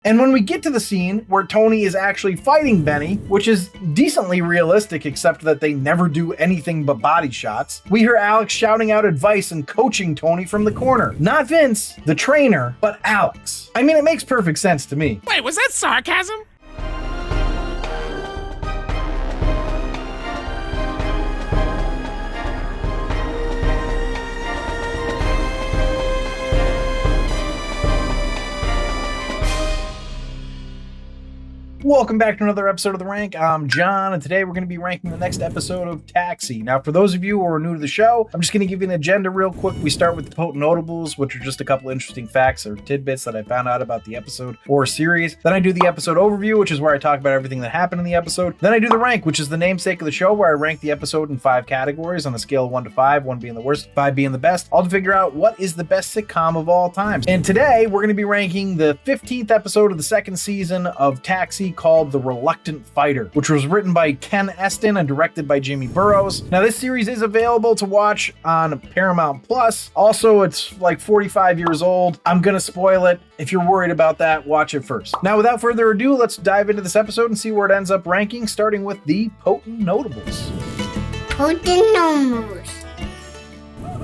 And when we get to the scene where Tony is actually fighting Benny, which is decently realistic except that they never do anything but body shots, we hear Alex shouting out advice and coaching Tony from the corner. Not Vince, the trainer, but Alex. I mean, it makes perfect sense to me. Wait, was that sarcasm? Welcome back to another episode of The Rank. I'm John, and today we're going to be ranking the next episode of Taxi. Now, for those of you who are new to the show, I'm just going to give you an agenda real quick. We start with the potent notables, which are just a couple interesting facts or tidbits that I found out about the episode or series. Then I do the episode overview, which is where I talk about everything that happened in the episode. Then I do the rank, which is the namesake of the show, where I rank the episode in 5 categories on a scale of 1 to 5, 1 being the worst, 5 being the best, all to figure out what is the best sitcom of all time. And today, we're going to be ranking the 15th episode of the second season of Taxi, called The Reluctant Fighter, which was written by Ken Eston and directed by Jamie Burrows. Now, this series is available to watch on Paramount Plus. Also, it's like 45 years old. I'm gonna spoil it. If you're worried about that, watch it first. Now, without further ado, let's dive into this episode and see where it ends up ranking, starting with the Potent Notables. Potent Notables.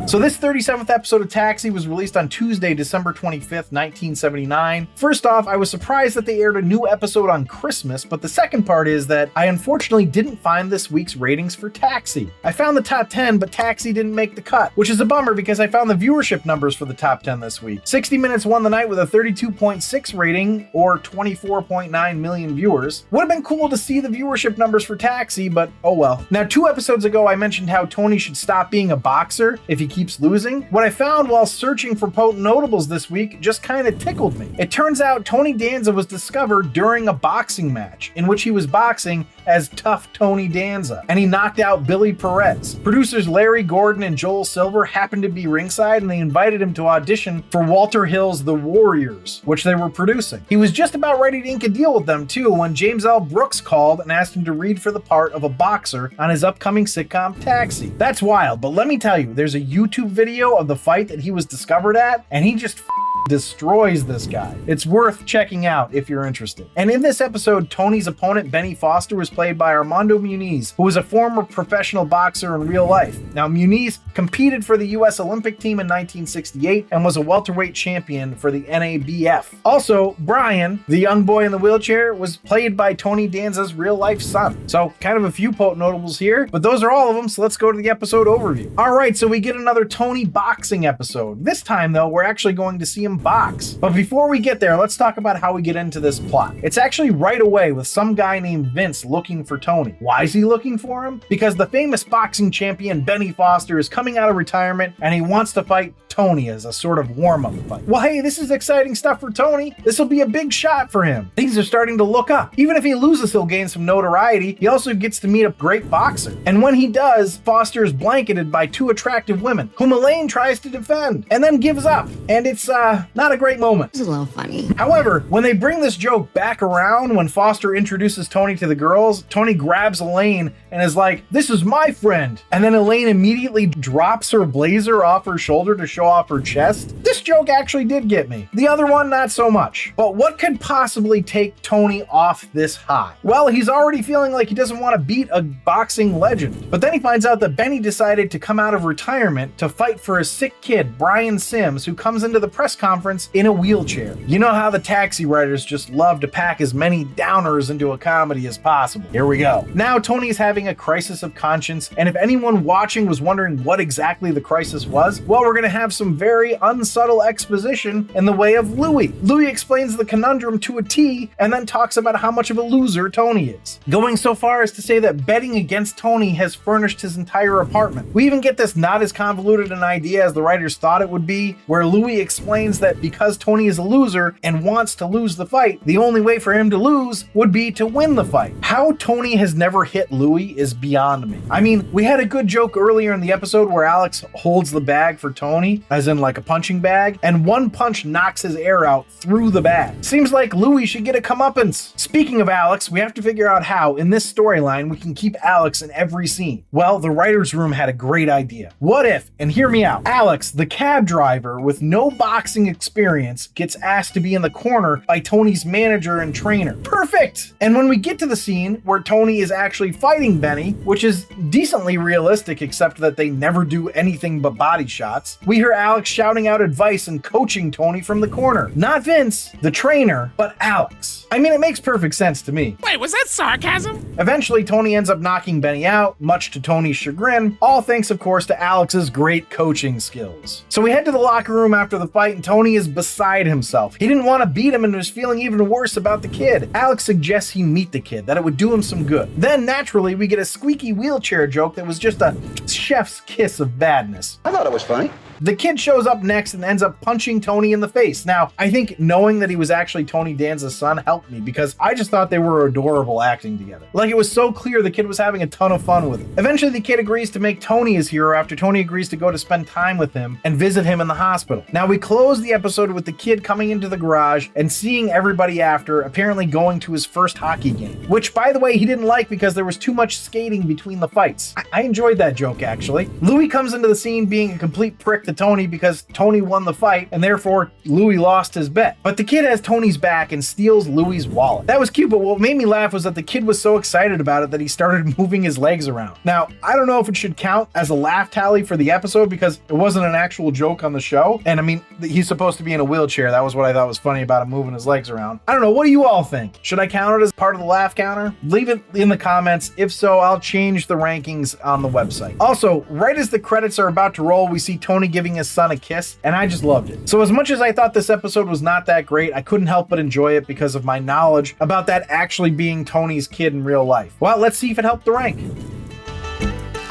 So this 37th episode of Taxi was released on Tuesday, December 25th, 1979. First off, I was surprised that they aired a new episode on Christmas, but the second part is that I unfortunately didn't find this week's ratings for Taxi. I found the top 10, but Taxi didn't make the cut, which is a bummer because I found the viewership numbers for the top 10 this week. 60 Minutes won the night with a 32.6 rating, or 24.9 million viewers. Would have been cool to see the viewership numbers for Taxi, but oh well. Now, 2 episodes ago, I mentioned how Tony should stop being a boxer if he keeps losing. What I found while searching for Potent Notables this week just kind of tickled me. It turns out Tony Danza was discovered during a boxing match in which he was boxing as Tough Tony Danza, and he knocked out Billy Perez. Producers Larry Gordon and Joel Silver happened to be ringside, and they invited him to audition for Walter Hill's The Warriors, which they were producing. He was just about ready to ink a deal with them too when James L. Brooks called and asked him to read for the part of a boxer on his upcoming sitcom Taxi. That's wild, but let me tell you, there's a YouTube video of the fight that he was discovered at, and he just destroys this guy. It's worth checking out if you're interested. And in this episode, Tony's opponent, Benny Foster, was played by Armando Muniz, who was a former professional boxer in real life. Now, Muniz competed for the U.S. Olympic team in 1968 and was a welterweight champion for the NABF. Also, Brian, the young boy in the wheelchair, was played by Tony Danza's real-life son. So, kind of a few potent notables here, but those are all of them, so let's go to the episode overview. All right, so we get another Tony boxing episode. This time, though, we're actually going to see him box. But before we get there, let's talk about how we get into this plot. It's actually right away with some guy named Vince looking for Tony. Why is he looking for him? Because the famous boxing champion Benny Foster is coming out of retirement and he wants to fight Tony as a sort of warm-up fight. Well, hey, this is exciting stuff for Tony. This will be a big shot for him. Things are starting to look up. Even if he loses, he'll gain some notoriety. He also gets to meet a great boxer. And when he does, Foster is blanketed by 2 attractive women, whom Elaine tries to defend and then gives up. And it's not a great moment. It's a little funny. However, when they bring this joke back around, when Foster introduces Tony to the girls, Tony grabs Elaine and is like, "This is my friend." And then Elaine immediately drops her blazer off her shoulder to show off her chest. This joke actually did get me. The other one, not so much. But what could possibly take Tony off this high? Well, he's already feeling like he doesn't want to beat a boxing legend. But then he finds out that Benny decided to come out of retirement to fight for a sick kid, Brian Sims, who comes into the press conference in a wheelchair. You know how the Taxi writers just love to pack as many downers into a comedy as possible. Here we go. Now Tony's having a crisis of conscience, and if anyone watching was wondering what exactly the crisis was, well, we're gonna have some very unsubtle exposition in the way of Louie. Louie explains the conundrum to a T and then talks about how much of a loser Tony is, going so far as to say that betting against Tony has furnished his entire apartment. We even get this not as convoluted an idea as the writers thought it would be, where Louie explains that because Tony is a loser and wants to lose the fight, the only way for him to lose would be to win the fight. How Tony has never hit Louie is beyond me. I mean, we had a good joke earlier in the episode where Alex holds the bag for Tony, as in like a punching bag, and one punch knocks his air out through the bag. Seems like Louie should get a comeuppance. Speaking of Alex, we have to figure out how, in this storyline, we can keep Alex in every scene. Well, the writer's room had a great idea. What if, and hear me out, Alex, the cab driver with no boxing acting experience, gets asked to be in the corner by Tony's manager and trainer. Perfect! And when we get to the scene where Tony is actually fighting Benny, which is decently realistic except that they never do anything but body shots, we hear Alex shouting out advice and coaching Tony from the corner. Not Vince, the trainer, but Alex. I mean, it makes perfect sense to me. Wait, was that sarcasm? Eventually, Tony ends up knocking Benny out, much to Tony's chagrin, all thanks, of course, to Alex's great coaching skills. So we head to the locker room after the fight, and Tony is beside himself. He didn't want to beat him and was feeling even worse about the kid. Alex suggests he meet the kid, that it would do him some good. Then, naturally, we get a squeaky wheelchair joke that was just a chef's kiss of badness. I thought it was funny. The kid shows up next and ends up punching Tony in the face. Now, I think knowing that he was actually Tony Danza's son helped me because I just thought they were adorable acting together. Like, it was so clear the kid was having a ton of fun with him. Eventually, the kid agrees to make Tony his hero after Tony agrees to go to spend time with him and visit him in the hospital. Now, we close the episode with the kid coming into the garage and seeing everybody after, apparently going to his first hockey game, which, by the way, he didn't like because there was too much skating between the fights. I enjoyed that joke, actually. Louis comes into the scene being a complete prick to Tony because Tony won the fight and therefore Louis lost his bet. But the kid has Tony's back and steals Louis's wallet. That was cute, but what made me laugh was that the kid was so excited about it that he started moving his legs around. Now, I don't know if it should count as a laugh tally for the episode because it wasn't an actual joke on the show. And I mean, he's supposed to be in a wheelchair. That was what I thought was funny about him moving his legs around. I don't know. What do you all think? Should I count it as part of the laugh counter? Leave it in the comments. If so, I'll change the rankings on the website. Also, right as the credits are about to roll, we see Tony giving his son a kiss, and I just loved it. So as much as I thought this episode was not that great, I couldn't help but enjoy it because of my knowledge about that actually being Tony's kid in real life. Well, let's see if it helped the rank.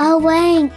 A rank.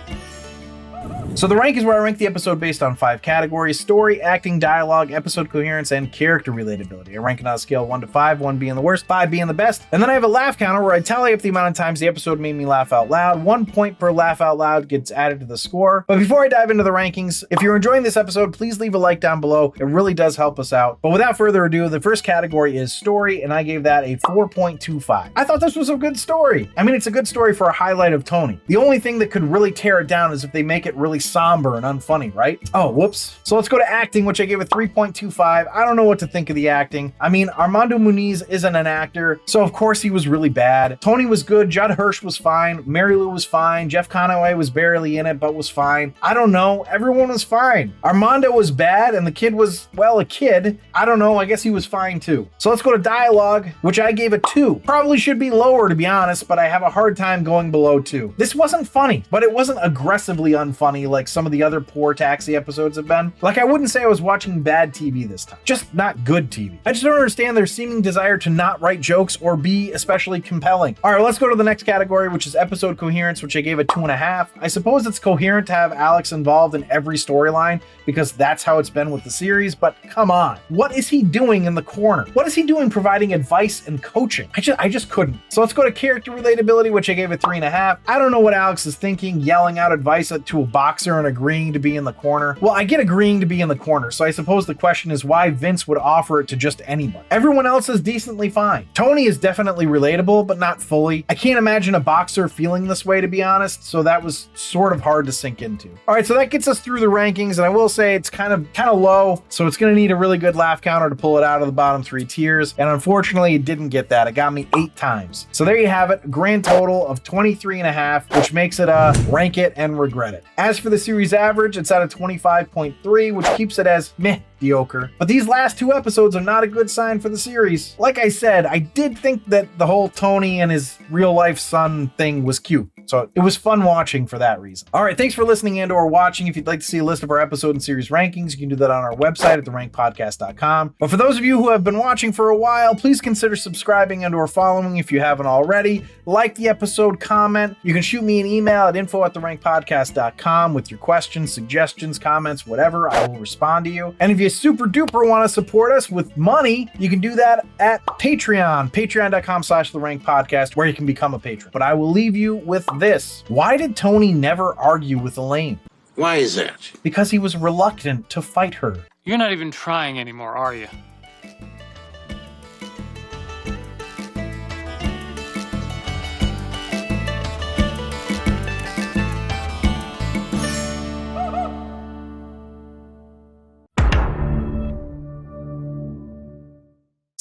So the rank is where I rank the episode based on 5 categories: story, acting, dialogue, episode coherence, and character relatability. I rank it on a scale of 1 to 5, 1 being the worst, 5 being the best. And then I have a laugh counter where I tally up the amount of times the episode made me laugh out loud. 1 point per laugh out loud gets added to the score. But before I dive into the rankings, if you're enjoying this episode, please leave a like down below. It really does help us out. But without further ado, the first category is story, and I gave that a 4.25. I thought this was a good story. I mean, it's a good story for a highlight of Tony. The only thing that could really tear it down is if they make it really somber and unfunny, right? Oh, whoops. So let's go to acting, which I gave a 3.25. I don't know what to think of the acting. I mean, Armando Muniz isn't an actor, so of course he was really bad. Tony was good. Judd Hirsch was fine. Mary Lou was fine. Jeff Conaway was barely in it, but was fine. I don't know. Everyone was fine. Armando was bad, and the kid was, well, a kid. I don't know. I guess he was fine too. So let's go to dialogue, which I gave a 2. Probably should be lower, to be honest, but I have a hard time going below 2. This wasn't funny, but it wasn't aggressively unfunny like some of the other poor Taxi episodes have been. Like, I wouldn't say I was watching bad TV this time, just not good TV. I just don't understand their seeming desire to not write jokes or be especially compelling. All right, let's go to the next category, which is episode coherence, which I gave a 2.5. I suppose it's coherent to have Alex involved in every storyline because that's how it's been with the series, but come on. What is he doing in the corner? What is he doing providing advice and coaching? I just couldn't. So let's go to character relatability, which I gave a 3.5. I don't know what Alex is thinking, yelling out advice to a boxer and agreeing to be in the corner. Well, I get agreeing to be in the corner, so I suppose the question is why Vince would offer it to just anyone. Everyone else is decently fine. Tony is definitely relatable, but not fully. I can't imagine a boxer feeling this way, to be honest, so that was sort of hard to sink into. All right, so that gets us through the rankings, and I will say it's kind of low, so it's going to need a really good laugh counter to pull it out of the bottom 3 tiers, and unfortunately, it didn't get that. It got me 8 times. So there you have it, a grand total of 23.5, which makes it a rank it and regret it. As for the series average, it's at a 25.3, which keeps it as mediocre. But these last 2 episodes are not a good sign for the series. Like I said, I did think that the whole Tony and his real life son thing was cute. So it was fun watching for that reason. All right, thanks for listening and or watching. If you'd like to see a list of our episode and series rankings, you can do that on our website at therankpodcast.com. But for those of you who have been watching for a while, please consider subscribing and or following if you haven't already. Like the episode, comment. You can shoot me an email at info@therankpodcast.com with your questions, suggestions, comments, whatever. I will respond to you. And if you super duper want to support us with money, you can do that at Patreon, patreon.com/therankpodcast, where you can become a patron. But I will leave you with this. Why did Tony never argue with Elaine? Why is that? Because he was reluctant to fight her. You're not even trying anymore, are you?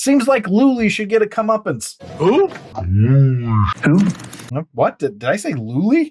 Seems like Luli should get a comeuppance. Who? What? Did I say Luli?